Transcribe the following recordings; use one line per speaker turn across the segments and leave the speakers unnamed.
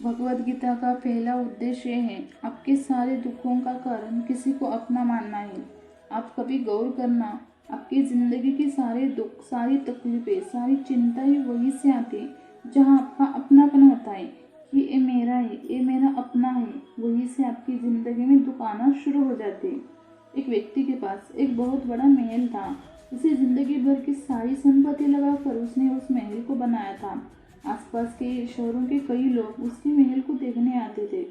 भगवद गीता का पहला उद्देश्य है आपके सारे दुखों का कारण किसी को अपना मानना है। आप कभी गौर करना, आपकी जिंदगी की सारे दुख, सारी तकलीफें, सारी चिंताएं वहीं से आती है जहाँ आपका अपनापन होता है कि ये मेरा है, ये मेरा अपना है। वहीं से आपकी जिंदगी में दुख आना शुरू हो जाते। एक व्यक्ति के पास एक बहुत बड़ा महल था। उसे जिंदगी भर की सारी संपत्ति लगाकर उसने उस महल को बनाया था। आसपास के शहरों के कई लोग उसके महल को देखने आते थे।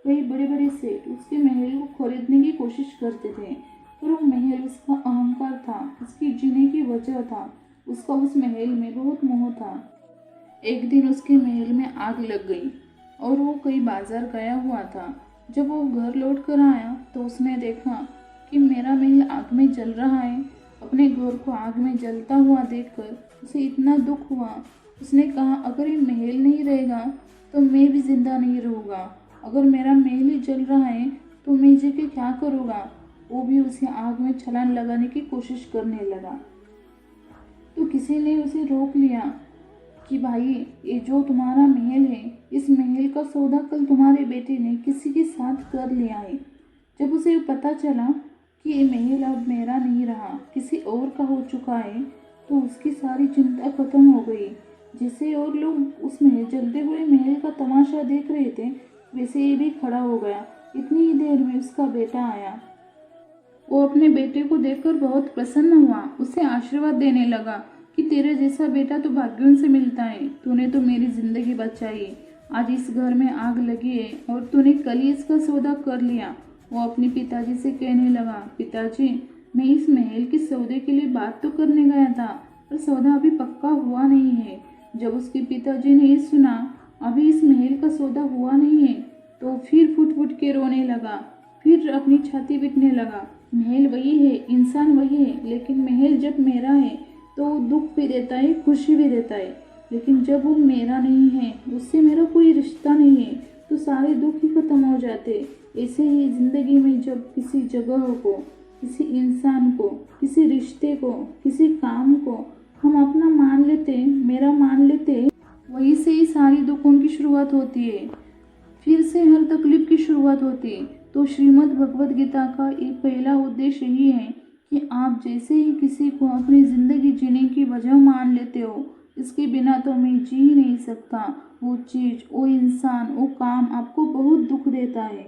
कई बड़े बड़े सेठ उसके महल को खरीदने की कोशिश करते थे, पर वो महल उसका अहंकार था, उसकी जीने की वजह था। उसका उस महल में बहुत मोह था। एक दिन उसके महल में आग लग गई और वो कई बाजार गया हुआ था। जब वो घर लौट कर आया तो उसने देखा कि मेरा महल आग में जल रहा है। अपने घर को आग में जलता हुआ देखकर उसे इतना दुख हुआ। उसने कहा, अगर ये महल नहीं रहेगा तो मैं भी जिंदा नहीं रहूँगा। अगर मेरा महल ही जल रहा है तो मैं जी के क्या करूँगा। वो भी उसे आग में छलांग लगाने की कोशिश करने लगा तो किसी ने उसे रोक लिया कि भाई, ये जो तुम्हारा महल है, इस महल का सौदा कल तुम्हारे बेटे ने किसी के साथ कर लिया है। जब उसे पता चला कि ये महल अब मेरा नहीं रहा, किसी और का हो चुका है, तो उसकी सारी चिंता खत्म हो गई। जैसे और लोग उस महल जलते हुए महल का तमाशा देख रहे थे, वैसे ये भी खड़ा हो गया। इतनी ही देर में उसका बेटा आया। वो अपने बेटे को देखकर बहुत प्रसन्न हुआ। उसे आशीर्वाद देने लगा कि तेरे जैसा बेटा तो भाग्यों से मिलता है। तूने तो मेरी जिंदगी बचाई। आज इस घर में आग लगी है और तूने कल ही इसका सौदा कर लिया। वो अपने पिताजी से कहने लगा, पिताजी, मैं इस महल के सौदे के लिए बात तो करने गया था, पर सौदा अभी पक्का हुआ नहीं है। जब उसके पिताजी ने ये सुना, अभी इस महल का सौदा हुआ नहीं है, तो फिर फुट फुट के रोने लगा। फिर अपनी छाती पीटने लगा। महल वही है, इंसान वही है, लेकिन महल जब मेरा है तो दुख भी देता है, खुशी भी देता है। लेकिन जब वो मेरा नहीं है, उससे मेरा कोई रिश्ता नहीं है, तो सारे दुख ही खत्म हो जाते। ऐसे ही जिंदगी में जब किसी जगह को, किसी इंसान को, किसी रिश्ते को, किसी काम को हम अपना मान लेते, मेरा मान लेते, वहीं से ही सारी दुखों की शुरुआत होती है। फिर से हर तकलीफ की शुरुआत होती है। तो श्रीमद् भगवद गीता का एक पहला उद्देश्य यही है कि आप जैसे ही किसी को अपनी ज़िंदगी जीने की वजह मान लेते हो, इसके बिना तो मैं जी ही नहीं सकता, वो चीज़, वो इंसान, वो काम आपको बहुत दुख देता है।